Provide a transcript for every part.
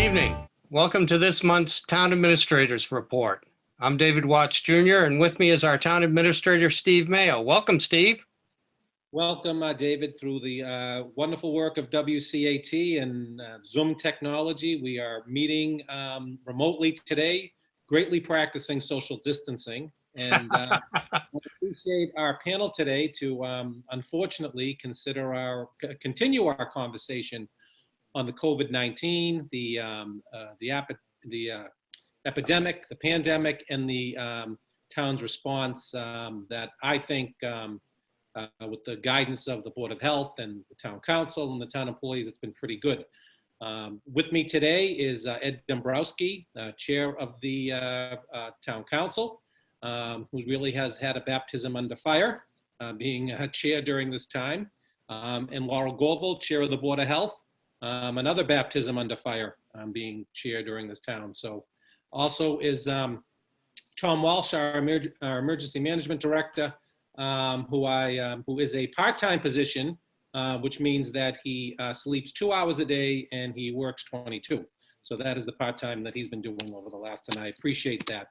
evening. Welcome to this month's Town Administrators Report. I'm David Watts Jr., and with me is our Town Administrator, Steve Maio. Welcome, Steve. Welcome, David, through the wonderful work of WCAT and Zoom technology. We are meeting remotely today, greatly practicing social distancing. And I appreciate our panel today to unfortunately continue our conversation on the COVID-19, the epidemic, the pandemic, and the town's response that I think with the guidance of the Board of Health and the Town Council and the town employees, it's been pretty good. With me today is Ed Dombroski, Chair of the Town Council, who really has had a baptism under fire, being chair during this time, and Laurel Gorville, Chair of the Board of Health, another baptism under fire, being chair during this town. So also is Tom Walsh, our Emergency Management Director, who is a part-time position, which means that he sleeps 2 hours a day and he works 22. So that is the part-time that he's been doing over the last, and I appreciate that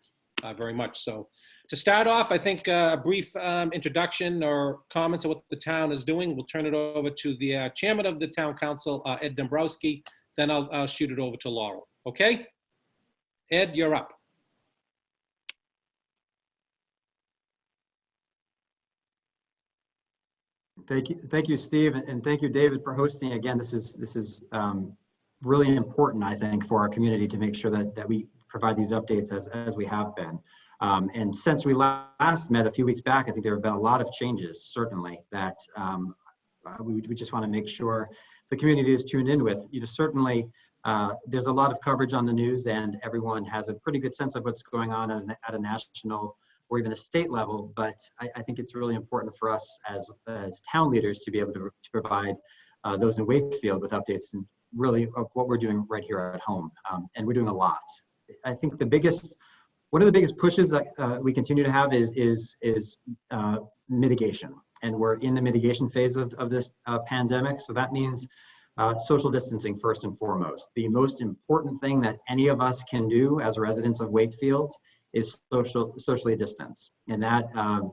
very much. So to start off, I think a brief introduction or comments of what the town is doing. We'll turn it over to the chairman of the Town Council, Ed Dombroski. Then I'll shoot it over to Laurel. Okay? Ed, you're up. Thank you, Steve, and thank you, David, for hosting again. This is really important, I think, for our community to make sure that we provide these updates as we have been. And since we last met a few weeks back, I think there have been a lot of changes, certainly, that we just want to make sure the community is tuned in with. Certainly, there's a lot of coverage on the news, and everyone has a pretty good sense of what's going on at a national or even a state level, but I think it's really important for us as town leaders to be able to provide those in Wakefield with updates and really of what we're doing right here at home. And we're doing a lot. I think one of the biggest pushes that we continue to have is mitigation. And we're in the mitigation phase of this pandemic. So that means social distancing first and foremost. The most important thing that any of us can do as residents of Wakefield is socially distance, and that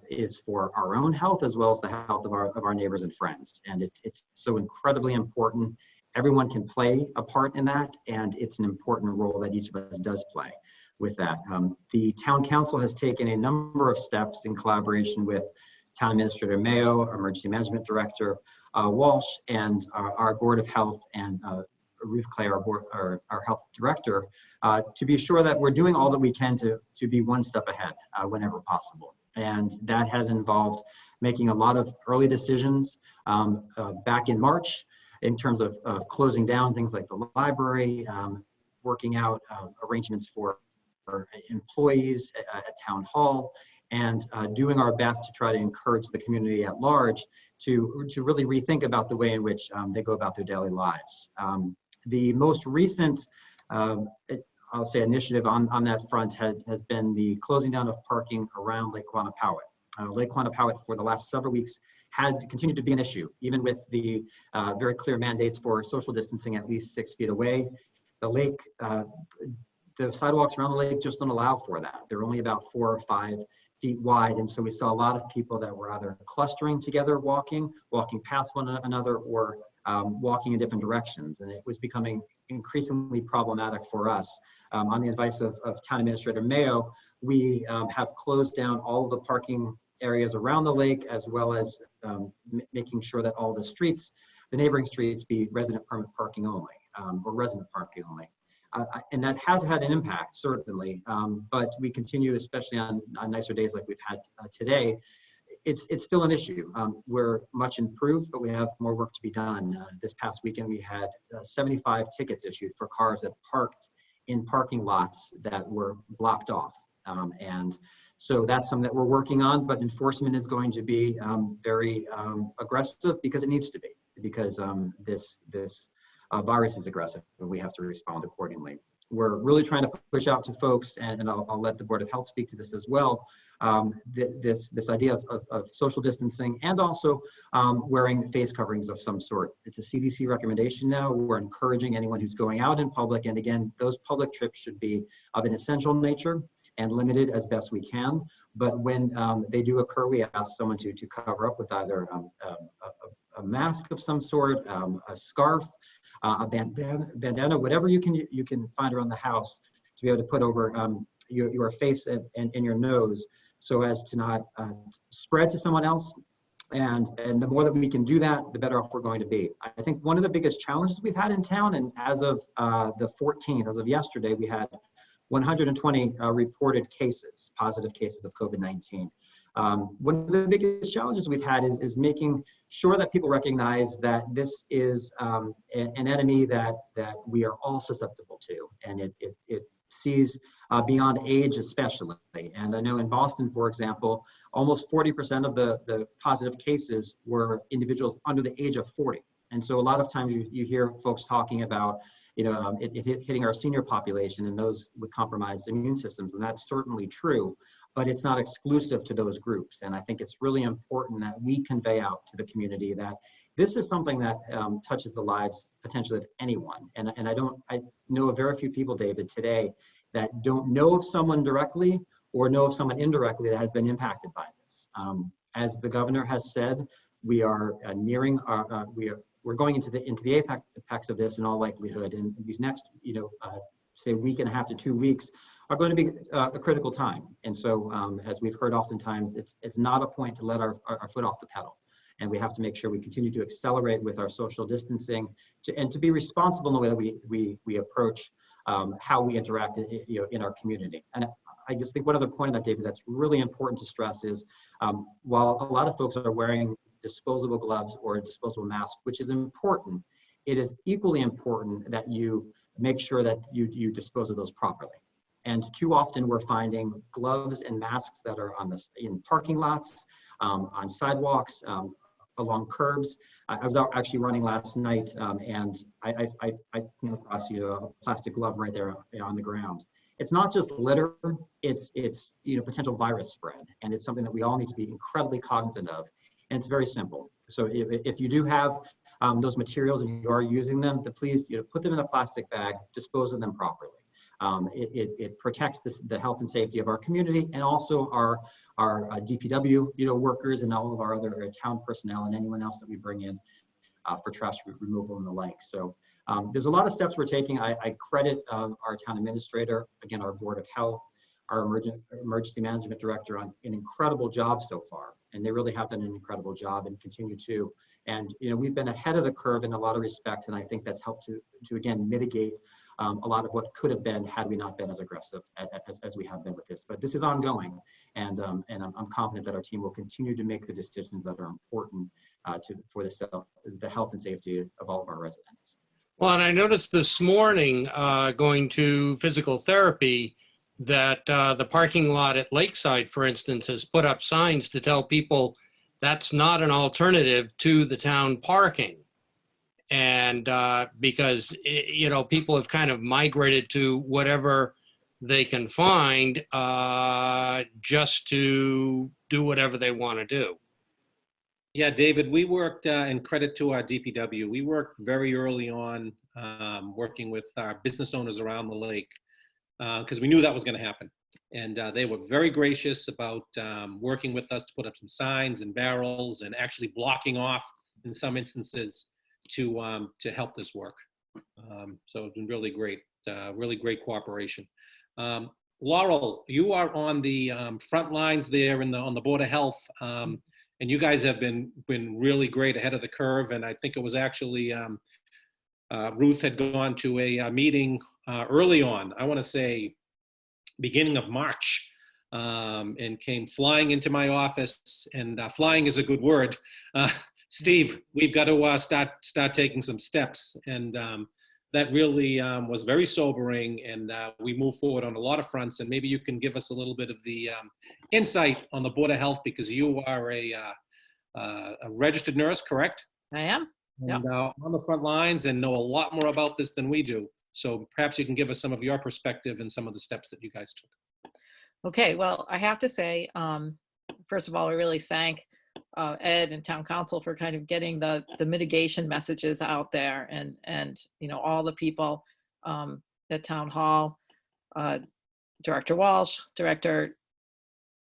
is for our own health as well as the health of our neighbors and friends. And it's so incredibly important. Everyone can play a part in that, and it's an important role that each of us does play with that. The Town Council has taken a number of steps in collaboration with Town Administrator Maio, our Emergency Management Director Walsh, and our Board of Health and Ruth Clay, our health director, to be sure that we're doing all that we can to be one step ahead whenever possible. And that has involved making a lot of early decisions back in March in terms of closing down things like the library, working out arrangements for employees at Town Hall, and doing our best to try to encourage the community at large to really rethink about the way in which they go about their daily lives. The most recent, I'll say, initiative on that front has been the closing down of parking around Lake Quannapowitt. Lake Quannapowitt for the last several weeks had continued to be an issue, even with the very clear mandates for social distancing at least 6 feet away. The lake, the sidewalks around the lake just don't allow for that. They're only about 4 or 5 feet wide, and so we saw a lot of people that were either clustering together, walking past one another, or walking in different directions, and it was becoming increasingly problematic for us. On the advice of Town Administrator Maio, we have closed down all of the parking areas around the lake, as well as making sure that all the streets, the neighboring streets, be resident permit parking only, or resident parking only. And that has had an impact, certainly, but we continue, especially on nicer days like we've had today. It's still an issue. We're much improved, but we have more work to be done. This past weekend, we had 75 tickets issued for cars that parked in parking lots that were blocked off. And so that's something that we're working on, but enforcement is going to be very aggressive, because it needs to be, because this virus is aggressive and we have to respond accordingly. we're really trying to push out to folks, and I'll let the Board of Health speak to this as well, this idea of social distancing, and also wearing face coverings of some sort. It's a CDC recommendation now. We're encouraging anyone who's going out in public, and again, those public trips should be of an essential nature and limited as best we can. But when they do occur, we ask someone to cover up with either a mask of some sort, a scarf, a bandana, whatever you can find around the house to be able to put over your face and your nose, so as to not spread to someone else. And the more that we can do that, the better off we're going to be. I think one of the biggest challenges we've had in town, and as of the 14th, as of yesterday, we had 120 reported cases, positive cases of COVID-19. One of the biggest challenges we've had is making sure that people recognize that this is an enemy that we are all susceptible to, and it sees beyond age especially. And I know in Boston, for example, almost 40% of the positive cases were individuals under the age of 40. And so a lot of times you hear folks talking about, it hitting our senior population and those with compromised immune systems, and that's certainly true, but it's not exclusive to those groups. And I think it's really important that we convey out to the community that this is something that touches the lives potentially of anyone. And I know of very few people, David, today that don't know of someone directly or know of someone indirectly that has been impacted by this. As the governor has said, we are nearing our, we're going into the apex of this in all likelihood. And these next, say week and a half to 2 weeks are going to be a critical time. And so as we've heard oftentimes, it's not a point to let our foot off the pedal. And we have to make sure we continue to accelerate with our social distancing and to be responsible in the way that we approach how we interact in our community. And I just think one other point on that, David, that's really important to stress is while a lot of folks are wearing disposable gloves or disposable masks, which is important, it is equally important that you make sure that you dispose of those properly. And too often we're finding gloves and masks that are in parking lots, on sidewalks, along curbs. I was out actually running last night, and I came across a plastic glove right there on the ground. It's not just litter; it's potential virus spread, and it's something that we all need to be incredibly cognizant of. And it's very simple. So if you do have those materials and you are using them, please put them in a plastic bag, dispose of them properly. It protects the health and safety of our community, and also our DPW workers and all of our other town personnel and anyone else that we bring in for trash removal and the like. So there's a lot of steps we're taking. I credit our town administrator, again, our Board of Health, our emergency management director on an incredible job so far. And they really have done an incredible job and continue to. And we've been ahead of the curve in a lot of respects, and I think that's helped to again mitigate a lot of what could have been had we not been as aggressive as we have been with this. But this is ongoing, and I'm confident that our team will continue to make the decisions that are important for the health and safety of all of our residents. Well, and I noticed this morning going to physical therapy that the parking lot at Lakeside, for instance, has put up signs to tell people that's not an alternative to the town parking. And because, people have kind of migrated to whatever they can find just to do whatever they want to do. Yeah, David, we worked, and credit to our DPW, we worked very early on working with our business owners around the lake because we knew that was going to happen. And they were very gracious about working with us to put up some signs and barrels and actually blocking off in some instances to help this work. So it's been really great cooperation. Laurel, you are on the front lines there on the Board of Health, and you guys have been really great, ahead of the curve. And I think it was actually Ruth had gone to a meeting early on, I want to say beginning of March, and came flying into my office. And flying is a good word. Steve, we've got to start taking some steps, and that really was very sobering. And we move forward on a lot of fronts. And maybe you can give us a little bit of the insight on the Board of Health, because you are a registered nurse, correct? I am. And on the front lines and know a lot more about this than we do. So perhaps you can give us some of your perspective and some of the steps that you guys took. Okay, well, I have to say, first of all, I really thank Ed and Town Council for kind of getting the mitigation messages out there, and you know, all the people at Town Hall, Director Walsh, Director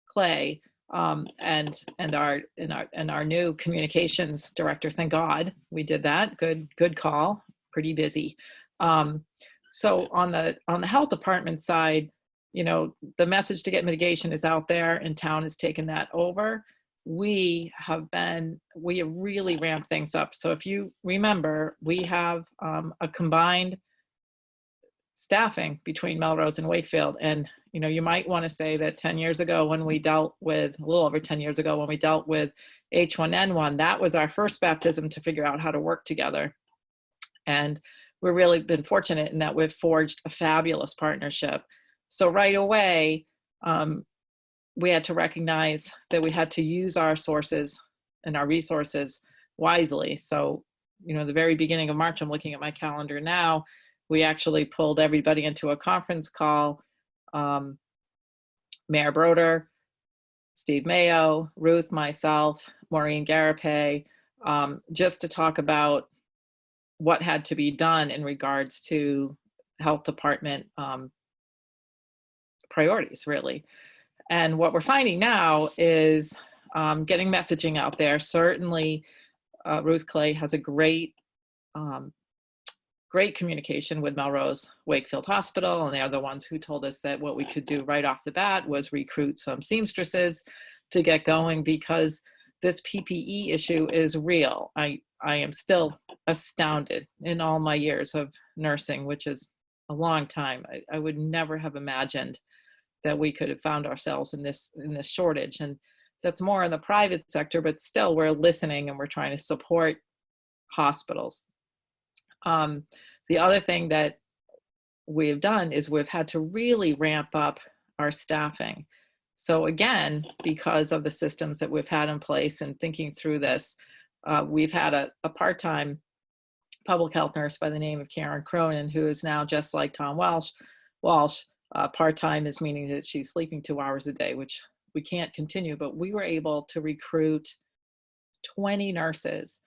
Clay, and our new communications director. Thank God we did that. Good call. Pretty busy. So on the health department side, you know, the message to get mitigation is out there, and town has taken that over. We have really ramped things up. So if you remember, we have a combined staffing between Melrose and Wakefield. And, you know, you might want to say that 10 years ago when we dealt with, a little over 10 years ago, when we dealt with H1N1, that was our first baptism to figure out how to work together. And we've really been fortunate in that we've forged a fabulous partnership. So right away, we had to recognize that we had to use our sources and our resources wisely. So, you know, the very beginning of March, I'm looking at my calendar now, we actually pulled everybody into a conference call. Mayor Broder, Steve Maio, Ruth, myself, Maureen Garapay, just to talk about what had to be done in regards to health department priorities, really. And what we're finding now is getting messaging out there. Certainly, Ruth Clay has a great communication with Melrose Wakefield Hospital, and they're the ones who told us that what we could do right off the bat was recruit some seamstresses to get going, because this PPE issue is real. I am still astounded in all my years of nursing, which is a long time. I would never have imagined that we could have found ourselves in this shortage. And that's more in the private sector, but still we're listening and we're trying to support hospitals. The other thing that we've done is we've had to really ramp up our staffing. So again, because of the systems that we've had in place and thinking through this, we've had a part-time public health nurse by the name of Karen Cronin, who is now, just like Tom Walsh, part-time is meaning that she's sleeping 2 hours a day, which we can't continue, but we were able to recruit 20 nurses.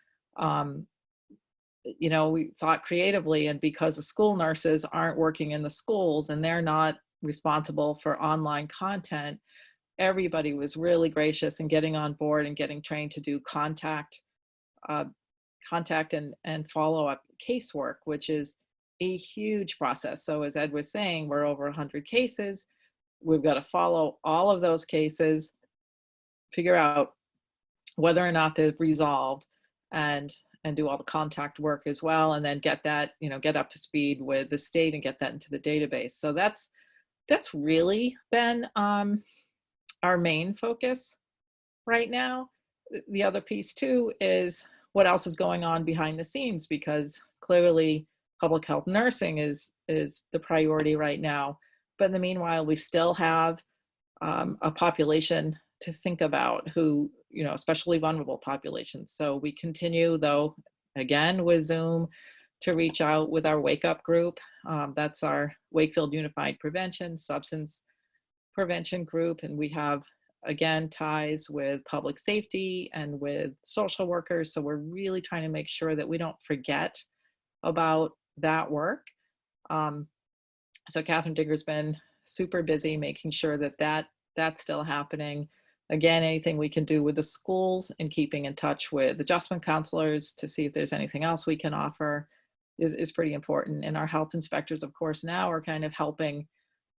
You know, we thought creatively, and because the school nurses aren't working in the schools and they're not responsible for online content, everybody was really gracious in getting on board and getting trained to do contact and follow-up casework, which is a huge process. So as Ed was saying, we're over 100 cases. We've got to follow all of those cases, figure out whether or not they're resolved, and do all the contact work as well, and then get that, you know, get up to speed with the state and get that into the database. So that's really been our main focus right now. The other piece too is what else is going on behind the scenes, because clearly public health nursing is the priority right now. But in the meanwhile, we still have a population to think about who, you know, especially vulnerable populations. So we continue, though, again, with Zoom, to reach out with our Wake Up group. That's our Wakefield Unified Prevention, Substance Prevention group. And we have, again, ties with public safety and with social workers. So we're really trying to make sure that we don't forget about that work. So Catherine Digger's been super busy making sure that that's still happening. Again, anything we can do with the schools and keeping in touch with adjustment counselors to see if there's anything else we can offer is pretty important. And our health inspectors, of course, now are kind of helping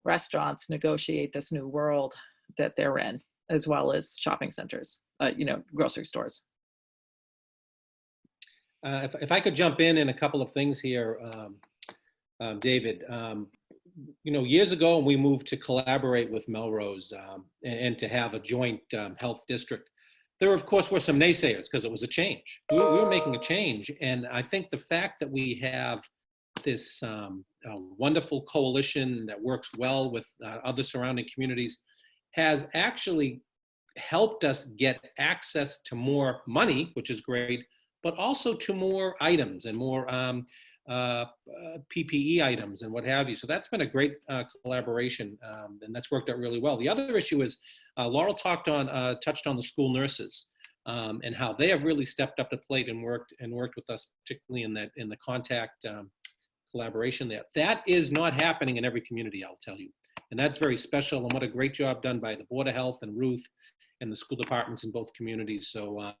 restaurants negotiate this new world that they're in, as well as shopping centers, you know, grocery stores. If I could jump in a couple of things here, David. You know, years ago, we moved to collaborate with Melrose and to have a joint health district. There, of course, were some naysayers because it was a change. We were making a change. And I think the fact that we have this wonderful coalition that works well with other surrounding communities has actually helped us get access to more money, which is great, but also to more items and more PPE items and what have you. So that's been a great collaboration, and that's worked out really well. The other issue is Laurel touched on the school nurses and how they have really stepped up to plate and worked with us, particularly in the contact collaboration there. That is not happening in every community, I'll tell you. And that's very special, and what a great job done by the Board of Health and Ruth and the school departments in both communities. So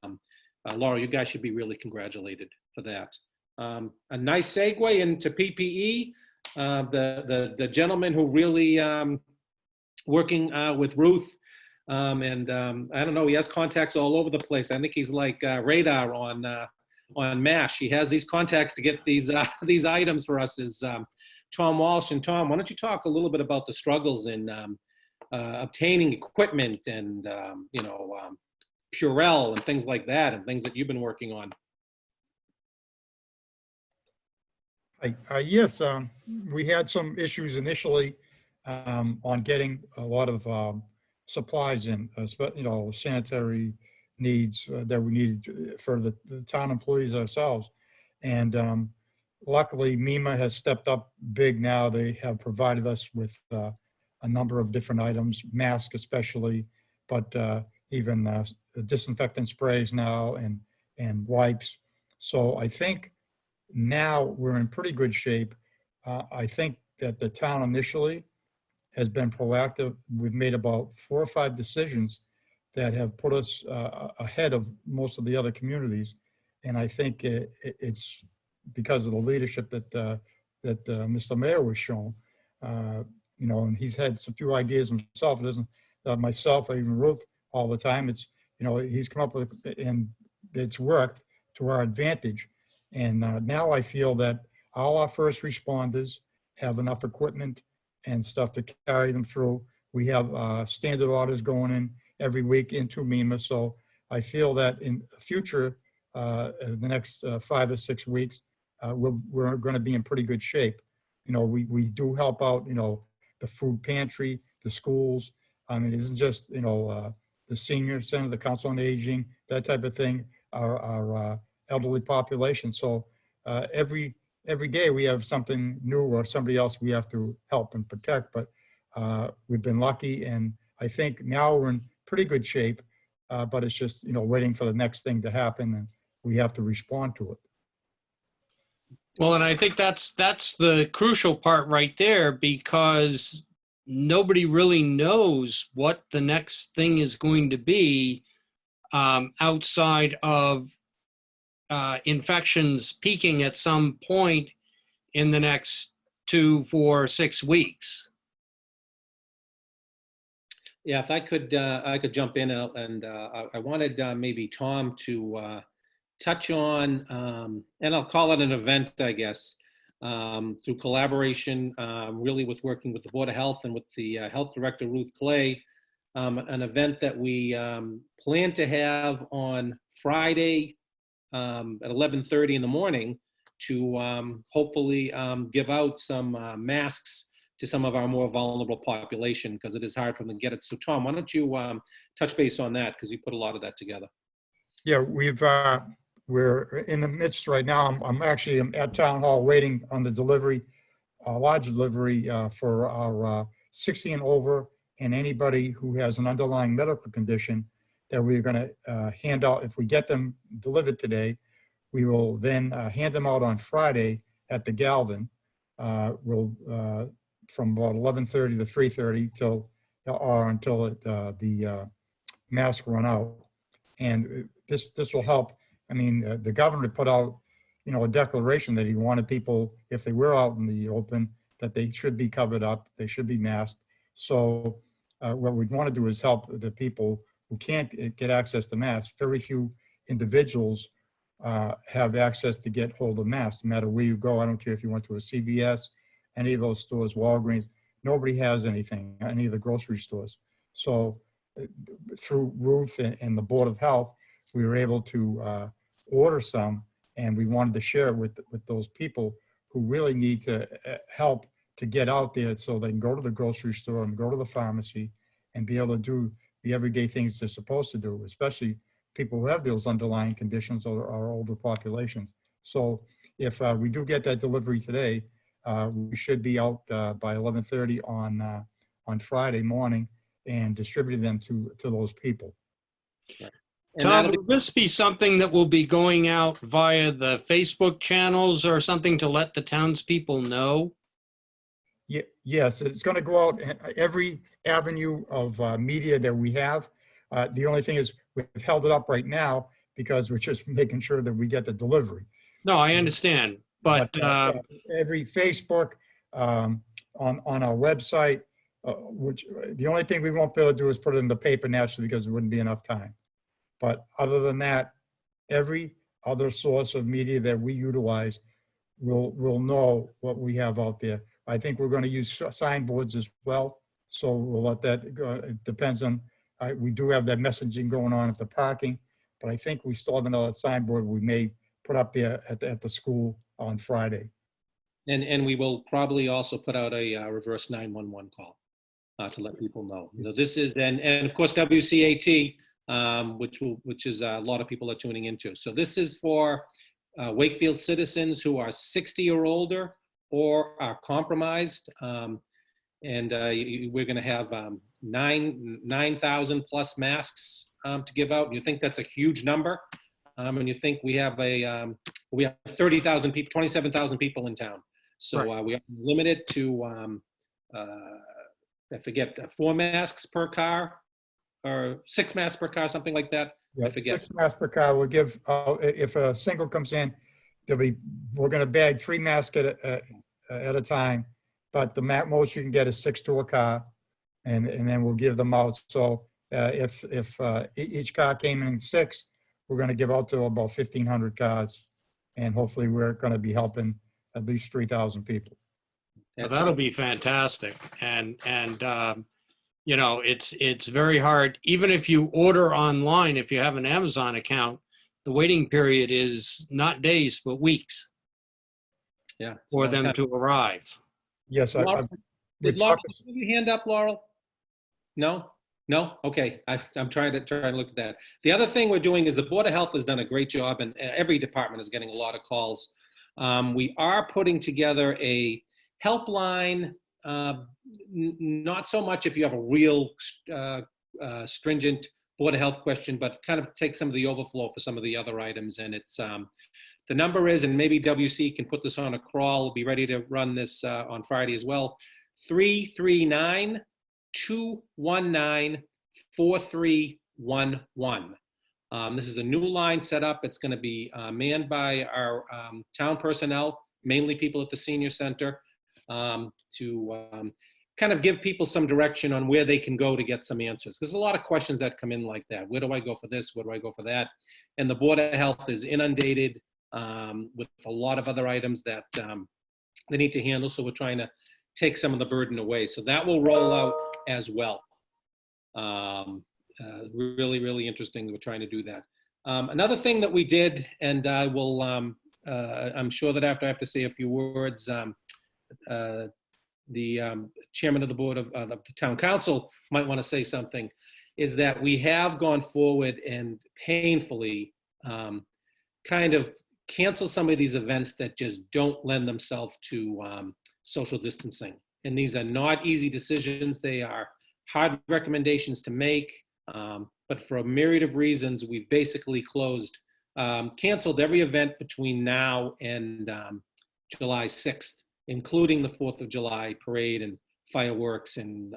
Laurel, you guys should be really congratulated for that. A nice segue into PPE. The gentleman who really working with Ruth, and I don't know, he has contacts all over the place. I think he's like radar on MASH. He has these contacts to get these items for us. Is Tom Walsh. And Tom, why don't you talk a little bit about the struggles in obtaining equipment and Purell and things like that, and things that you've been working on. Yes, we had some issues initially on getting a lot of supplies in, sanitary needs that we needed for the town employees ourselves. And luckily, MEMA has stepped up big now. They have provided us with a number of different items, masks especially, but even disinfectant sprays now and wipes. So I think now we're in pretty good shape. I think that the town initially has been proactive. We've made about 4 or 5 decisions that have put us ahead of most of the other communities. And I think it's because of the leadership that Mr. Maio was shown. And he's had a few ideas himself. It isn't myself or even Ruth all the time. It's, he's come up with, and it's worked to our advantage. And now I feel that all our first responders have enough equipment and stuff to carry them through. We have standard orders going in every week into MEMA. So I feel that in the future, the next 5 or 6 weeks, we're going to be in pretty good shape. We do help out, the food pantry, the schools. I mean, it isn't just, the senior center, the council on aging, that type of thing, our elderly population. So every day we have something new or somebody else we have to help and protect. But we've been lucky, and I think now we're in pretty good shape. But it's just, waiting for the next thing to happen, and we have to respond to it. Well, and I think that's the crucial part right there, because nobody really knows what the next thing is going to be outside of infections peaking at some point in the next 2, 4, 6 weeks. Yeah, if I could jump in, and I wanted maybe Tom to touch on, and I'll call it an event, I guess, through collaboration, really with working with the Board of Health and with the Health Director, Ruth Clay, an event that we plan to have on Friday at 11:30 in the morning to hopefully give out some masks to some of our more vulnerable population, because it is hard for them to get it. So Tom, why don't you touch base on that, because you put a lot of that together. Yeah, we're in the midst right now. I'm actually at Town Hall waiting on the delivery, large delivery for our 60 and over and anybody who has an underlying medical condition that we're going to hand out. If we get them delivered today, we will then hand them out on Friday at the Galvin. We'll from about 11:30 to 3:30 until the masks run out, and this will help. I mean, the governor put out, a declaration that he wanted people, if they were out in the open, that they should be covered up, they should be masked. So what we want to do is help the people who can't get access to masks. Very few individuals have access to get hold of masks, no matter where you go. I don't care if you went to a CVS, any of those stores, Walgreens, nobody has anything, any of the grocery stores. So through Ruth and the Board of Health, we were able to order some, and we wanted to share it with those people who really need to help to get out there so they can go to the grocery store and go to the pharmacy and be able to do the everyday things they're supposed to do, especially people who have those underlying conditions or our older populations. So if we do get that delivery today, we should be out by 11:30 on Friday morning and distributing them to those people. And Tom, that'll be, will this be something that will be going out via the Facebook channels or something to let the townspeople know? Yes, it's going to go out in every avenue of media that we have. The only thing is we've held it up right now because we're just making sure that we get the delivery. No, I understand, but Every Facebook, on our website, which the only thing we won't be able to do is put it in the paper naturally because it wouldn't be enough time. But other than that, every other source of media that we utilize will know what we have out there. I think we're going to use signboards as well. So we'll let that go. It depends on, we do have that messaging going on at the parking, but I think we still have another signboard we may put up there at the school on Friday. and we will probably also put out a reverse 911 call to let people know. So this is, and of course, WCAT, which is a lot of people are tuning into. So this is for Wakefield citizens who are 60 or older or are compromised. And we're going to have 9,000 plus masks to give out. You think that's a huge number? And you think we have 30,000 people, 27,000 people in town. So Right. we are limited to, I forget, 4 masks per car or 6 masks per car, something like that. Yeah, I forget. 6 masks per car. We'll give, if a single comes in, we're going to bag 3 masks at a time. But the most you can get is 6 to a car, and then we'll give them out. So if each car came in 6, we're going to give out to about 1,500 cars, and hopefully we're going to be helping at least 3,000 people. Well, that'll be fantastic. And you know, it's very hard. Even if you order online, if you have an Amazon account, the waiting period is not days, but weeks Yeah. it's a for long them time. to arrive. Yes, Laurel, we did Laurel talked- put your hand up, Laurel? No? No? Okay. I'm trying to look at that. The other thing we're doing is the Board of Health has done a great job, and every department is getting a lot of calls. We are putting together a helpline, not so much if you have a real stringent Board of Health question, but kind of take some of the overflow for some of the other items. And it's the number is, and maybe WC can put this on a crawl, we'll be ready to run this on Friday as well, 339-219-4311. This is a new line set up. It's going to be manned by our town personnel, mainly people at the senior center, to kind of give people some direction on where they can go to get some answers. There's a lot of questions that come in like that. Where do I go for this? Where do I go for that? And the Board of Health is inundated with a lot of other items that they need to handle. So we're trying to take some of the burden away. So that will roll out as well. Really, really interesting. We're trying to do that. Another thing that we did, and I will, I'm sure that after I have to say a few words, the chairman of the board of the town council might want to say something, is that we have gone forward and painfully kind of cancel some of these events that just don't lend themselves to social distancing. And these are not easy decisions. They are hard recommendations to make. But for a myriad of reasons, we've basically canceled every event between now and July 6th, including the 4th of July parade and fireworks and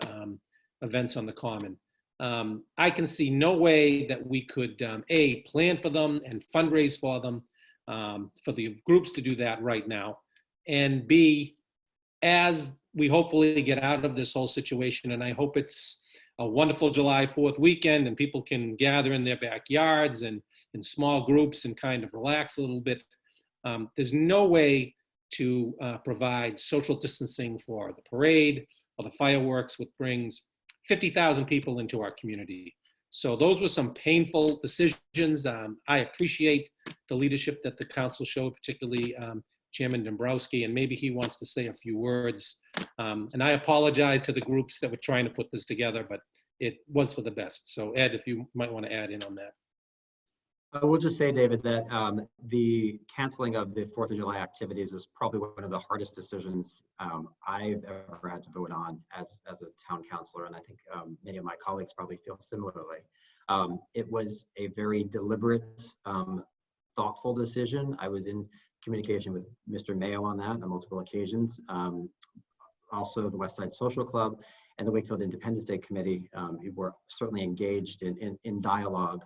events on the common. I can see no way that we could, A, plan for them and fundraise for them, for the groups to do that right now, and B, as we hopefully get out of this whole situation, and I hope it's a wonderful July 4th weekend and people can gather in their backyards and in small groups and kind of relax a little bit. There's no way to provide social distancing for the parade or the fireworks, which brings 50,000 people into our community. So those were some painful decisions. I appreciate the leadership that the council showed, particularly Chairman Dombroski, and maybe he wants to say a few words. And I apologize to the groups that were trying to put this together, but it was for the best. So Ed, if you might want to add in on that. I will just say, David, that the canceling of the 4th of July activities was probably one of the hardest decisions I've ever had to vote on as a town councilor, and I think many of my colleagues probably feel similarly. It was a very deliberate, thoughtful decision. I was in communication with Mr. Maio on that on multiple occasions. Also, the West Side Social Club and the Wakefield Independence Day Committee were certainly engaged in dialogue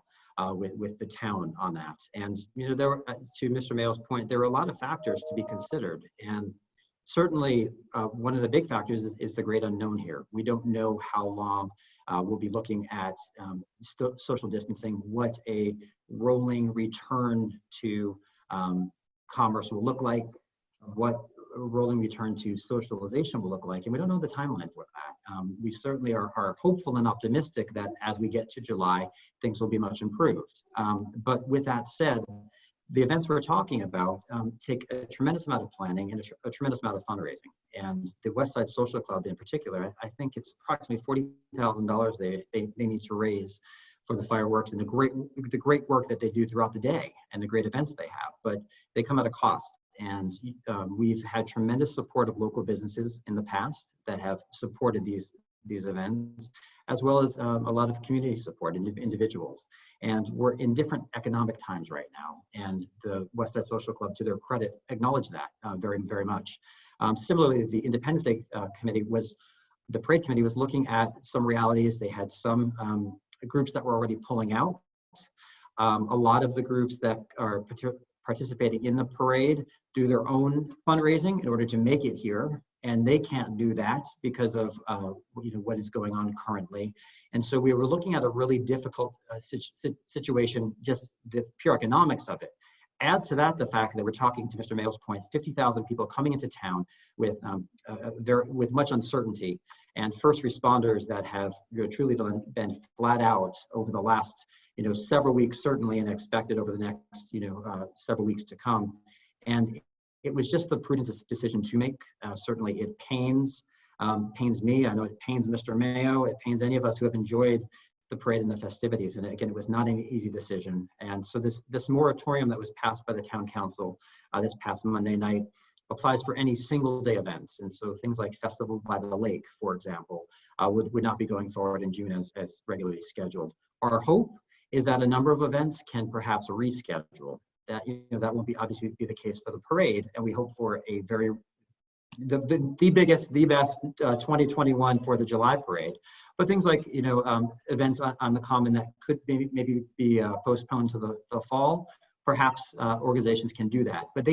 with the town on that. And, you know, there were, to Mr. Mayo's point, there were a lot of factors to be considered. And certainly one of the big factors is the great unknown here. We don't know how long we'll be looking at social distancing, what a rolling return to commerce will look like, what a rolling return to socialization will look like, and we don't know the timeline for that. We certainly are hopeful and optimistic that as we get to July, things will be much improved. But with that said, the events we're talking about take a tremendous amount of planning and a tremendous amount of fundraising. And the West Side Social Club in particular, I think it's approximately $40,000 they need to raise for the fireworks and the great work that they do throughout the day and the great events they have, but they come at a cost. And we've had tremendous support of local businesses in the past that have supported these events, as well as a lot of community support and individuals. And we're in different economic times right now. And the West Side Social Club, to their credit, acknowledged that very, very much. Similarly, the Independence Day the parade committee was looking at some realities. They had some groups that were already pulling out. A lot of the groups that are participating in the parade do their own fundraising in order to make it here, and they can't do that because of what is going on currently. And so we were looking at a really difficult situation, just the pure economics of it. Add to that the fact that we're talking, to Mr. Mayo's point, 50,000 people coming into town with much uncertainty, and first responders that have truly been flat out over the last several weeks, certainly, and expected over the next several weeks to come. And it was just the prudent decision to make. Certainly, it pains me. I know it pains Mr. Mayo. It pains any of us who have enjoyed the parade and the festivities. And again, it was not an easy decision. And so this moratorium that was passed by the town council this past Monday night applies for any single day events. And so things like Festival by the Lake, for example, would not be going forward in June as regularly scheduled. Our hope is that a number of events can perhaps reschedule. That that won't obviously be the case for the parade, and we hope for a the best 2021 for the July parade. But things like events on the common that could maybe be postponed to the fall, perhaps organizations can do that. But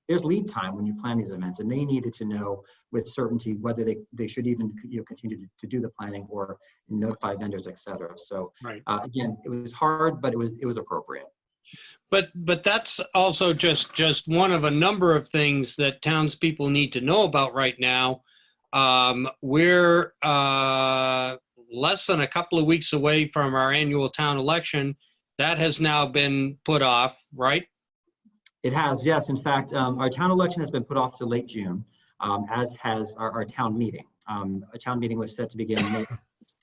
there's lead time when you plan these events, and they needed to know with certainty whether they should even continue to do the planning or notify vendors, et cetera. So Right. Again, it was hard, but it was appropriate. But that's also just one of a number of things that townspeople need to know about right now. We're less than a couple of weeks away from our annual town election. That has now been put off, right? It has, yes. In fact, our town election has been put off to late June, as has our town meeting. A town meeting was set to begin.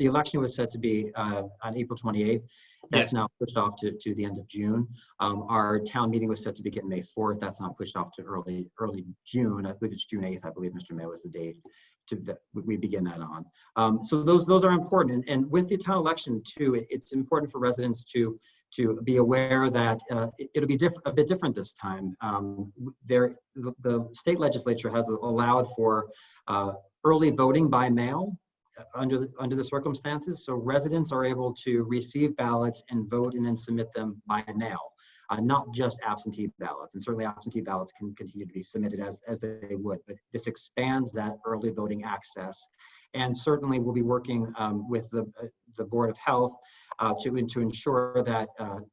The election was set to be on April 28th. That's now pushed off to the end of June. Our town meeting was set to begin May 4th. That's now pushed off to early June. I believe it's June 8th. I believe Mr. Mayo was the date that we begin that on. So those are important. And with the town election too, it's important for residents to be aware that it'll be a bit different this time. The state legislature has allowed for early voting by mail under the circumstances. So residents are able to receive ballots and vote and then submit them by mail, not just absentee ballots. And certainly absentee ballots can continue to be submitted as they would, but this expands that early voting access. And certainly we'll be working with the Board of Health to ensure that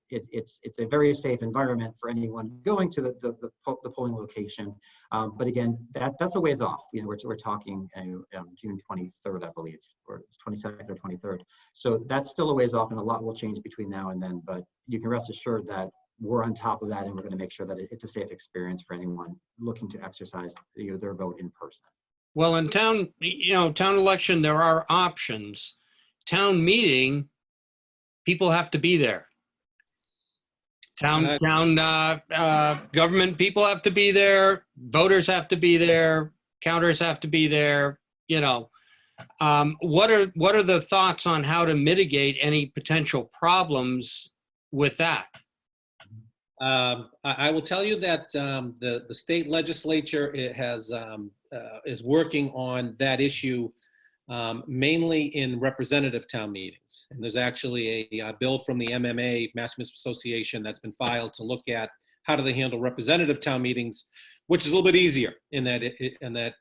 it's a very safe environment for anyone going to the polling location. But again, that's a ways off. We're talking June 23rd, I believe, or 22nd or 23rd. So that's still a ways off, and a lot will change between now and then. But you can rest assured that we're on top of that, and we're going to make sure that it's a safe experience for anyone looking to exercise their vote in person. Well, in town election, there are options. Town meeting, people have to be there. Government people have to be there, voters have to be there, counters have to be there, you know. What are the thoughts on how to mitigate any potential problems with that? I will tell you that the state legislature is working on that issue mainly in representative town meetings. And there's actually a bill from the MMA, Mass Municipal Association, that's been filed to look at how do they handle representative town meetings, which is a little bit easier in that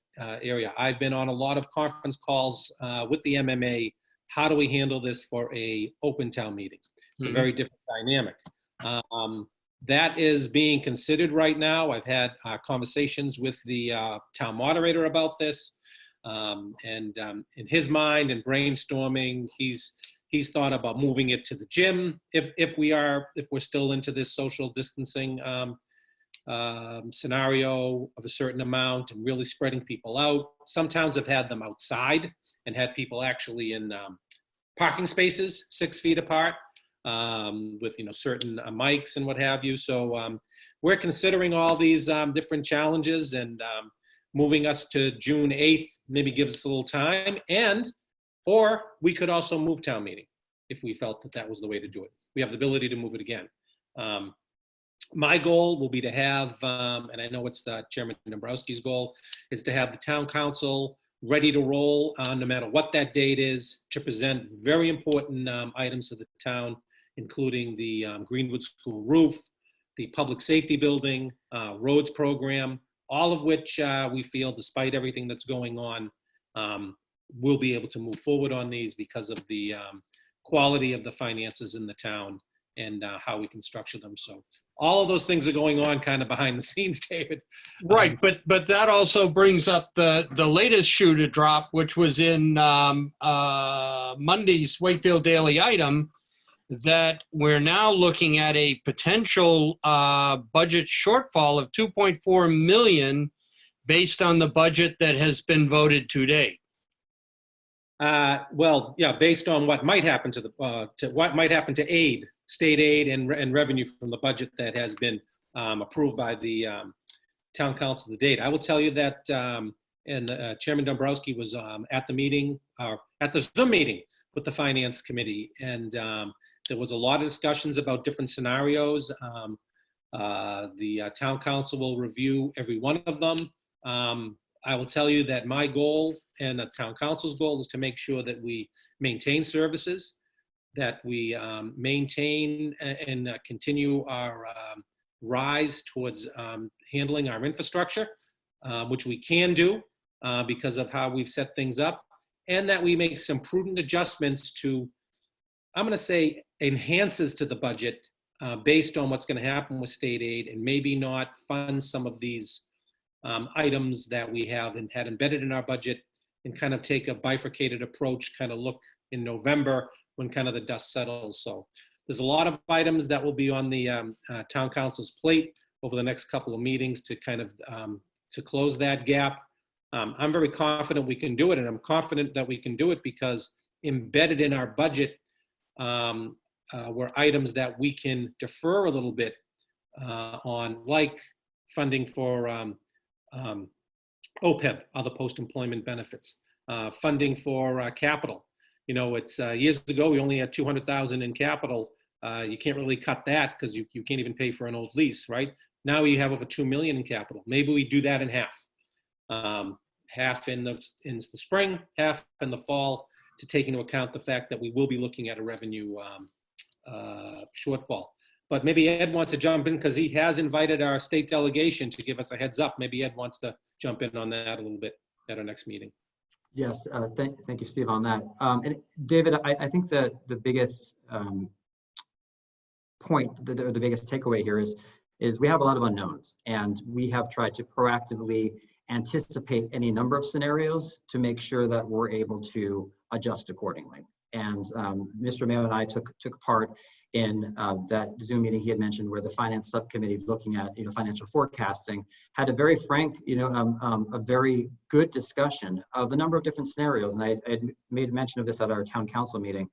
area. I've been on a lot of conference calls with the MMA. How do we handle this for a open town meeting? It's a very different dynamic. That is being considered right now. I've had conversations with the town moderator about this. And in his mind and brainstorming, he's thought about moving it to the gym if we're still into this social distancing scenario of a certain amount and really spreading people out. Some towns have had them outside and had people actually in parking spaces 6 feet apart with certain mics and what have you. So we're considering all these different challenges, and moving us to June 8th maybe gives us a little time, or we could also move town meeting if we felt that was the way to do it. We have the ability to move it again. My goal will be to have, and I know it's Chairman Dombroski's goal, is to have the town council ready to roll no matter what that date is, to present very important items to the town, including the Greenwood School roof, the public safety building, roads program, all of which we feel, despite everything that's going on, we'll be able to move forward on these because of the quality of the finances in the town and how we can structure them. So all of those things are going on kind of behind the scenes, David. Right, but that also brings up the latest shoe to drop, which was in Monday's Wakefield Daily Item, that we're now looking at a potential budget shortfall of 2.4 million based on the budget that has been voted to date. Well, yeah, based on what might happen to aid, state aid and revenue from the budget that has been approved by the town council to date. I will tell you that Chairman Dombroski was at the meeting, at the Zoom meeting with the Finance Committee, and there was a lot of discussions about different scenarios. The town council will review every one of them. I will tell you that my goal and the town council's goal is to make sure that we maintain services, that we maintain and continue our rise towards handling our infrastructure, which we can do because of how we've set things up, and that we make some prudent adjustments to, I'm going to say, enhances to the budget based on what's going to happen with state aid, and maybe not fund some of these items that we have and had embedded in our budget, and kind of take a bifurcated approach, kind of look in November when kind of the dust settles. So there's a lot of items that will be on the town council's plate over the next couple of meetings to kind of to close that gap. I'm very confident we can do it, and I'm confident that we can do it because embedded in our budget were items that we can defer a little bit on, like funding for OPEB, other post-employment benefits, funding for capital. You know, it's years ago, we only had 200,000 in capital. You can't really cut that because you can't even pay for an old lease, right? Now you have over 2 million in capital. Maybe we do that in half. Half in the spring, half in the fall, to take into account the fact that we will be looking at a revenue shortfall. But maybe Ed wants to jump in because he has invited our state delegation to give us a heads up. Maybe Ed wants to jump in on that a little bit at our next meeting. Yes, thank you, Steve, on that. And David, I think that the biggest point, or the biggest takeaway here is we have a lot of unknowns, and we have tried to proactively anticipate any number of scenarios to make sure that we're able to adjust accordingly. And Mr. Maio and I took part in that Zoom meeting he had mentioned, where the finance subcommittee, looking at financial forecasting, had a very frank, a very good discussion of a number of different scenarios. And I had made mention of this at our town council meeting.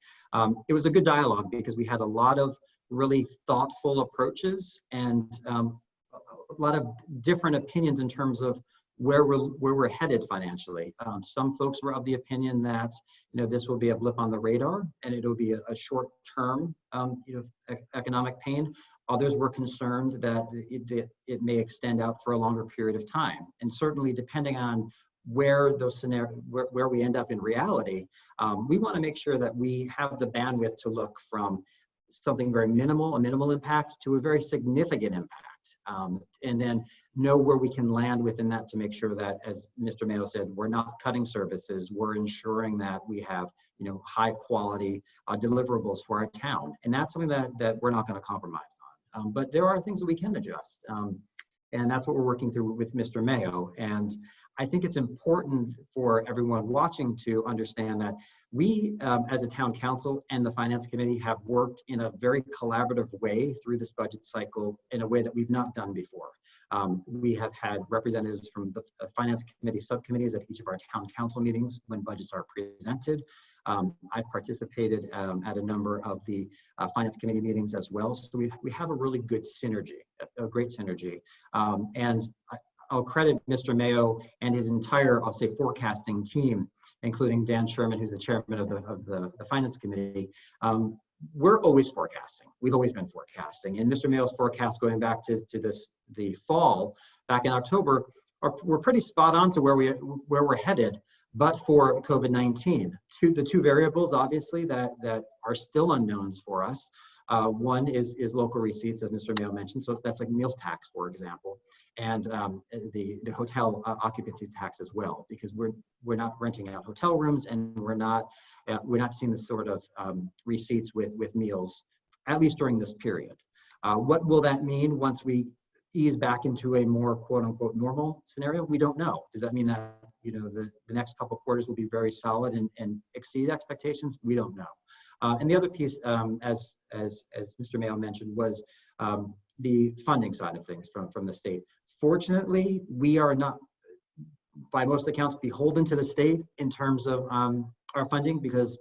It was a good dialogue because we had a lot of really thoughtful approaches and a lot of different opinions in terms of where we're headed financially. Some folks were of the opinion that this will be a blip on the radar and it'll be a short-term economic pain. Others were concerned that it may extend out for a longer period of time. And certainly, depending on where those scenarios, where we end up in reality, we want to make sure that we have the bandwidth to look from something very minimal, a minimal impact, to a very significant impact, and then know where we can land within that to make sure that, as Mr. Maio said, we're not cutting services, we're ensuring that we have high quality deliverables for our town, and that's something that we're not going to compromise on. But there are things that we can adjust. And that's what we're working through with Mr. Maio. And I think it's important for everyone watching to understand that we, as a town council and the finance committee, have worked in a very collaborative way through this budget cycle in a way that we've not done before. We have had representatives from the finance committee subcommittees at each of our town council meetings when budgets are presented. I've participated at a number of the finance committee meetings as well. So we have a really good synergy, a great synergy. And I'll credit Mr. Maio and his entire, I'll say, forecasting team, including Dan Sherman, who's the chairman of the finance committee. We're always forecasting. We've always been forecasting. And Mr. Maio's forecast going back to the fall, back in October, we're pretty spot on to where we're headed. But for COVID-19, the two variables, obviously, that are still unknowns for us. One is local receipts, as Mr. Maio mentioned. So that's like meals tax, for example, and the hotel occupancy tax as well, because we're not renting out hotel rooms, and we're not seeing the sort of receipts with meals, at least during this period. What will that mean once we ease back into a more quote unquote normal scenario? We don't know. Does that mean that the next couple of quarters will be very solid and exceed expectations? We don't know. And the other piece, as Mr. Maio mentioned, was the funding side of things from the state. Fortunately, we are not, by most accounts, beholden to the state in terms of our funding, because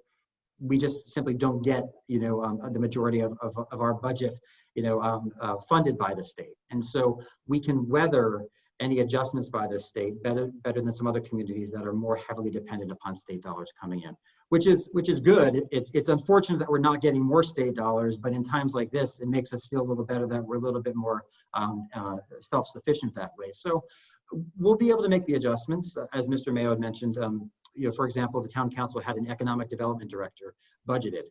we just simply don't get the majority of our budget funded by the state, and so we can weather any adjustments by the state better than some other communities that are more heavily dependent upon state dollars coming in, which is good. It's unfortunate that we're not getting more state dollars, but in times like this, it makes us feel a little better that we're a little bit more self-sufficient that way. So we'll be able to make the adjustments, as Mr. Maio had mentioned. For example, the town council had an economic development director budgeted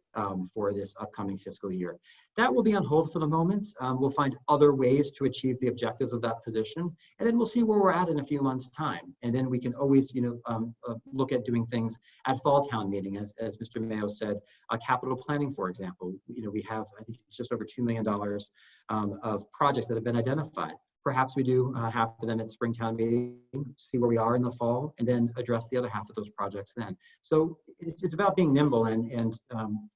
for this upcoming fiscal year. That will be on hold for the moment. We'll find other ways to achieve the objectives of that position, and then we'll see where we're at in a few months' time. And then we can always, look at doing things at fall town meeting, as Mr. Maio said, capital planning, for example. We have, I think, just over $2 million of projects that have been identified. Perhaps we do half of them at Springtown meeting, see where we are in the fall, and then address the other half of those projects then. So it's about being nimble, and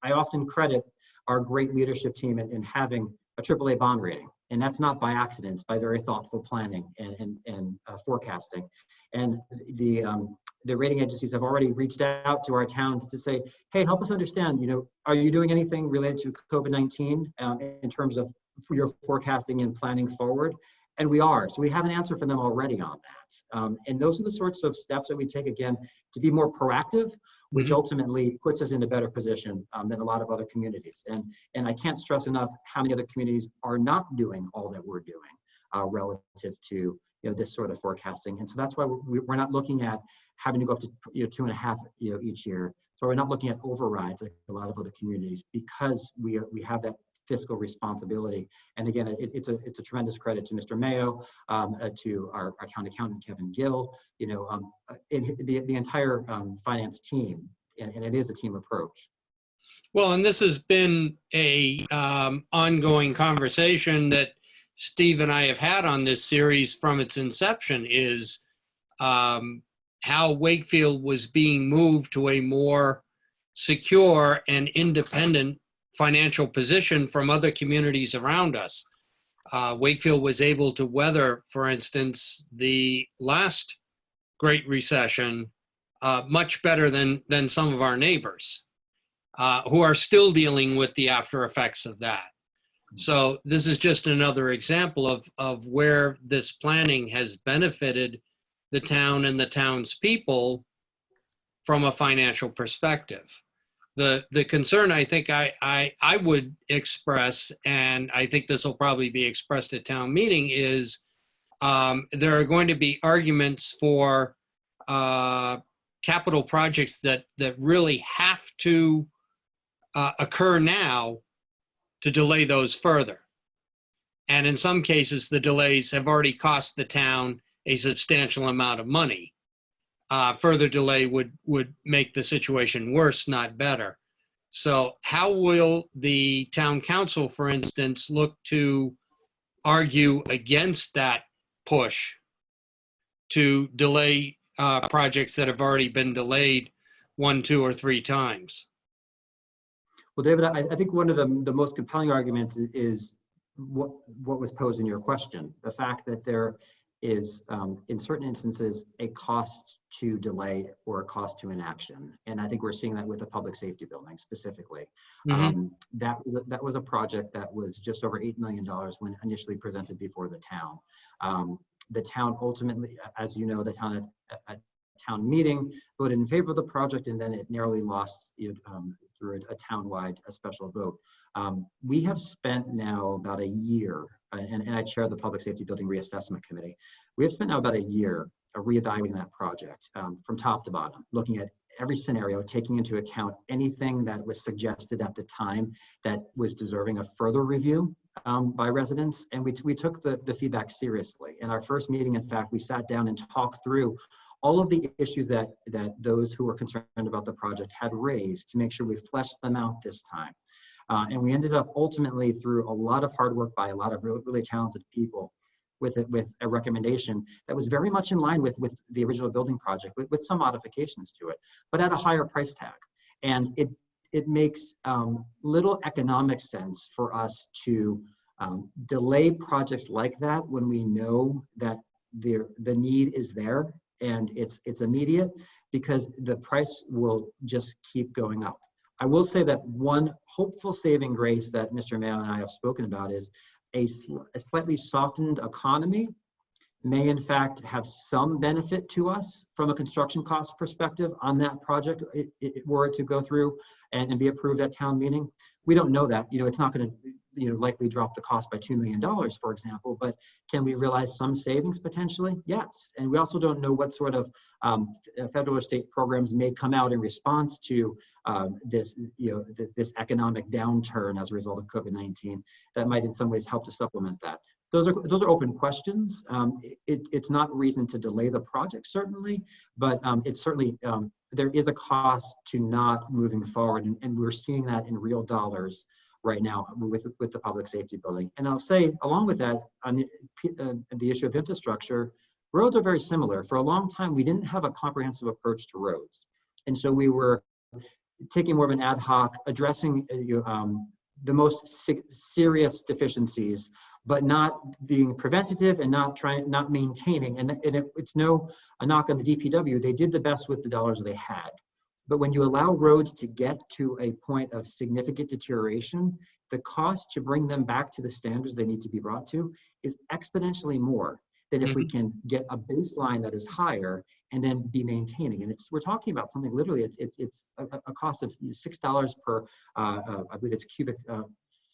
I often credit our great leadership team in having a AAA bond rating. And that's not by accident, it's by very thoughtful planning and forecasting. And the rating agencies have already reached out to our towns to say, hey, help us understand, are you doing anything related to COVID-19 in terms of your forecasting and planning forward? And we are. So we have an answer for them already on that. And those are the sorts of steps that we take, again, to be more proactive, which ultimately puts us in a better position than a lot of other communities. And I can't stress enough how many other communities are not doing all that we're doing relative to this sort of forecasting. And so that's why we're not looking at having to go up to 2.5 each year. So we're not looking at overrides like a lot of other communities, because we have that fiscal responsibility. And again, it's a tremendous credit to Mr. Maio, to our town accountant, Kevin Gill, the entire finance team, and it is a team approach. Well, and this has been a ongoing conversation that Steve and I have had on this series from its inception, is how Wakefield was being moved to a more secure and independent financial position from other communities around us. Wakefield was able to weather, for instance, the last Great Recession much better than some of our neighbors who are still dealing with the after effects of that. So this is just another example of where this planning has benefited the town and the townspeople from a financial perspective. The concern I think I would express, and I think this will probably be expressed at town meeting, is there are going to be arguments for capital projects that really have to occur now to delay those further. And in some cases, the delays have already cost the town a substantial amount of money. Further delay would make the situation worse, not better. So how will the town council, for instance, look to argue against that push to delay projects that have already been delayed 1, 2, or 3 times? Well, David, I think one of the most compelling arguments is what was posed in your question. The fact that there is, in certain instances, a cost to delay or a cost to inaction. And I think we're seeing that with the public safety building specifically. Mm-hmm. That was a project that was just over $8 million when initially presented before the town. The town ultimately, as you know, the town at town meeting voted in favor of the project, and then it narrowly lost through a town-wide special vote. We have spent now about a year, and I chair the Public Safety Building Reassessment Committee. We have spent now about a year reevaluating that project from top to bottom, looking at every scenario, taking into account anything that was suggested at the time that was deserving of further review by residents. And we took the feedback seriously. In our first meeting, in fact, we sat down and talked through all of the issues that those who were concerned about the project had raised to make sure we fleshed them out this time. And we ended up ultimately, through a lot of hard work by a lot of really talented people, with a recommendation that was very much in line with the original building project, with some modifications to it, but at a higher price tag. And it makes little economic sense for us to delay projects like that when we know that the need is there and it's immediate, because the price will just keep going up. I will say that one hopeful saving grace that Mr. Maio and I have spoken about is a slightly softened economy may in fact have some benefit to us from a construction cost perspective on that project, were it to go through and be approved at town meeting. We don't know that. It's not going to likely drop the cost by $2 million, for example, but can we realize some savings potentially? Yes. And we also don't know what sort of federal or state programs may come out in response to this economic downturn as a result of COVID-19 that might in some ways help to supplement that. Those are open questions. It's not reason to delay the project, certainly, but it's certainly, there is a cost to not moving forward, and we're seeing that in real dollars right now with the public safety building. And I'll say, along with that, on the issue of infrastructure, roads are very similar. For a long time, we didn't have a comprehensive approach to roads. And so we were taking more of an ad hoc, addressing the most serious deficiencies, but not being preventative and not maintaining. And it's a knock on the DPW. They did the best with the dollars they had. But when you allow roads to get to a point of significant deterioration, the cost to bring them back to the standards they need to be brought to is exponentially more than if we can get a baseline that is higher and then be maintaining. And we're talking about something literally, it's a cost of $6 per, I believe it's cubic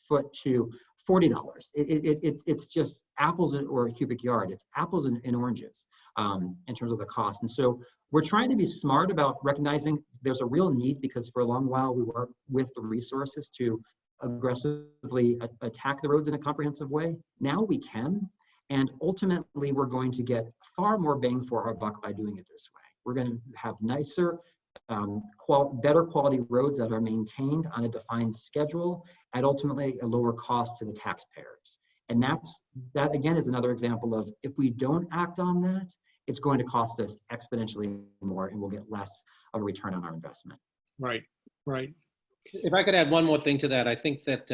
foot to $40. It's just apples or a cubic yard. It's apples and oranges in terms of the cost. And so we're trying to be smart about recognizing there's a real need, because for a long while we were with the resources to aggressively attack the roads in a comprehensive way. Now we can, and ultimately we're going to get far more bang for our buck by doing it this way. We're going to have nicer, better quality roads that are maintained on a defined schedule at ultimately a lower cost to the taxpayers. And that again is another example of, if we don't act on that, it's going to cost us exponentially more, and we'll get less of a return on our investment. Right. If I could add one more thing to that, I think that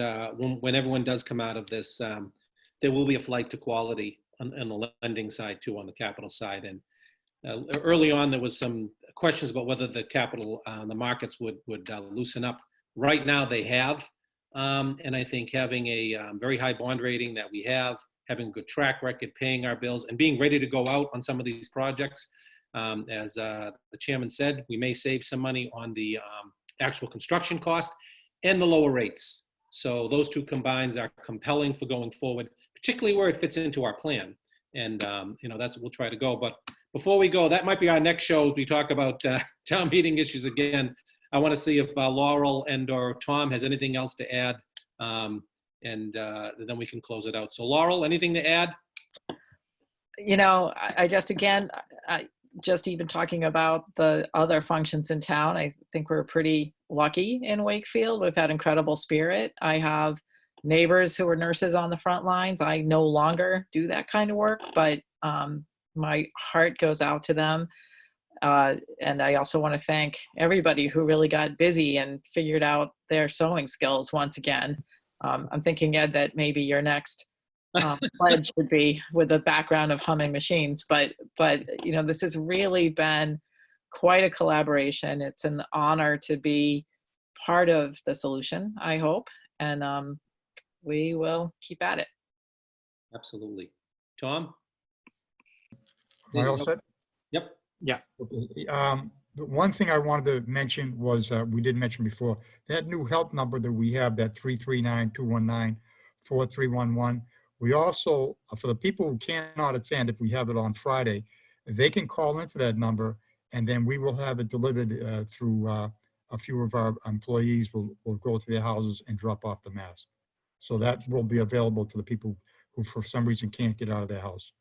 when everyone does come out of this, there will be a flight to quality on the lending side too, on the capital side. And early on, there was some questions about whether the capital, the markets would loosen up. Right now they have. And I think having a very high bond rating that we have, having a good track record, paying our bills, and being ready to go out on some of these projects. As the chairman said, we may save some money on the actual construction cost and the lower rates. So those two combines are compelling for going forward, particularly where it fits into our plan. And that's what we'll try to go. But before we go, that might be our next show. We talk about town meeting issues again. I want to see if Laurel and/or Tom has anything else to add, and then we can close it out. So Laurel, anything to add? I just even talking about the other functions in town, I think we're pretty lucky in Wakefield. We've had incredible spirit. I have neighbors who are nurses on the front lines. I no longer do that kind of work, but my heart goes out to them. And I also want to thank everybody who really got busy and figured out their sewing skills once again. I'm thinking, Ed, that maybe your next pledge should be with a background of humming machines. But this has really been quite a collaboration. It's an honor to be part of the solution, I hope. And we will keep at it. Absolutely. Tom? Am I all set? Yep. Yeah. Okay. The one thing I wanted to mention was, we did mention before, that new help number that we have, that 339-219-4311. We also, for the people who cannot attend, if we have it on Friday, they can call into that number, and then we will have it delivered through a few of our employees will go to their houses and drop off the mask. So that will be available to the people who for some reason can't get out of their house.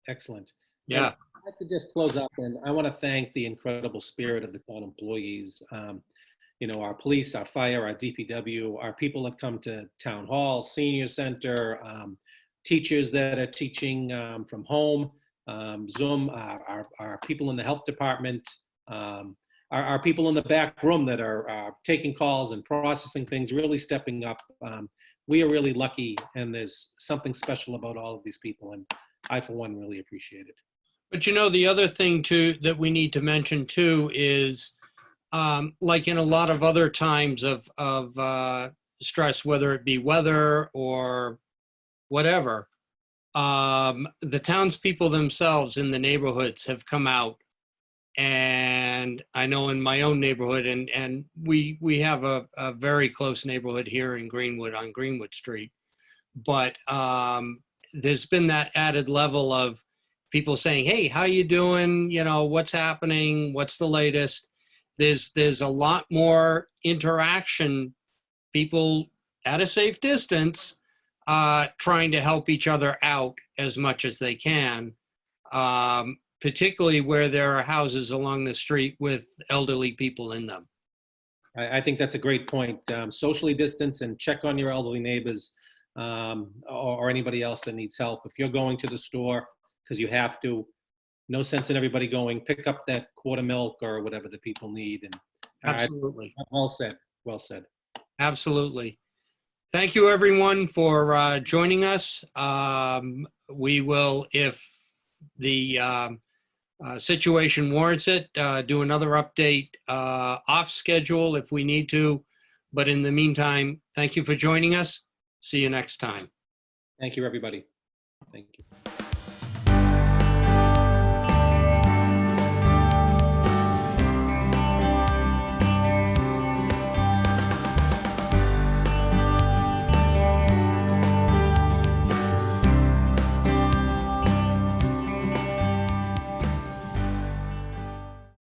Excellent. Yeah. I'd like to just close up, and I want to thank the incredible spirit of the town employees. Our police, our fire, our DPW, our people that come to town hall, senior center, teachers that are teaching from home, Zoom, our people in the health department, our people in the back room that are taking calls and processing things, really stepping up. We are really lucky, and there's something special about all of these people, and I, for one, really appreciate it. But the other thing too that we need to mention too is, like in a lot of other times of stress, whether it be weather or whatever, the townspeople themselves in the neighborhoods have come out. And I know in my own neighborhood, and we have a very close neighborhood here in Greenwood on Greenwood Street, but there's been that added level of people saying, hey, how you doing? What's happening? What's the latest? There's a lot more interaction, people at a safe distance, trying to help each other out as much as they can, particularly where there are houses along the street with elderly people in them. I think that's a great point. Socially distance and check on your elderly neighbors, or anybody else that needs help. If you're going to the store because you have to, no sense in everybody going, pick up that quart of milk or whatever the people need. And Absolutely. Well said. Well said. Absolutely. Thank you, everyone, for joining us. We will, if the situation warrants it, do another update off schedule if we need to. But in the meantime, thank you for joining us. See you next time. Thank you, everybody. Thank you.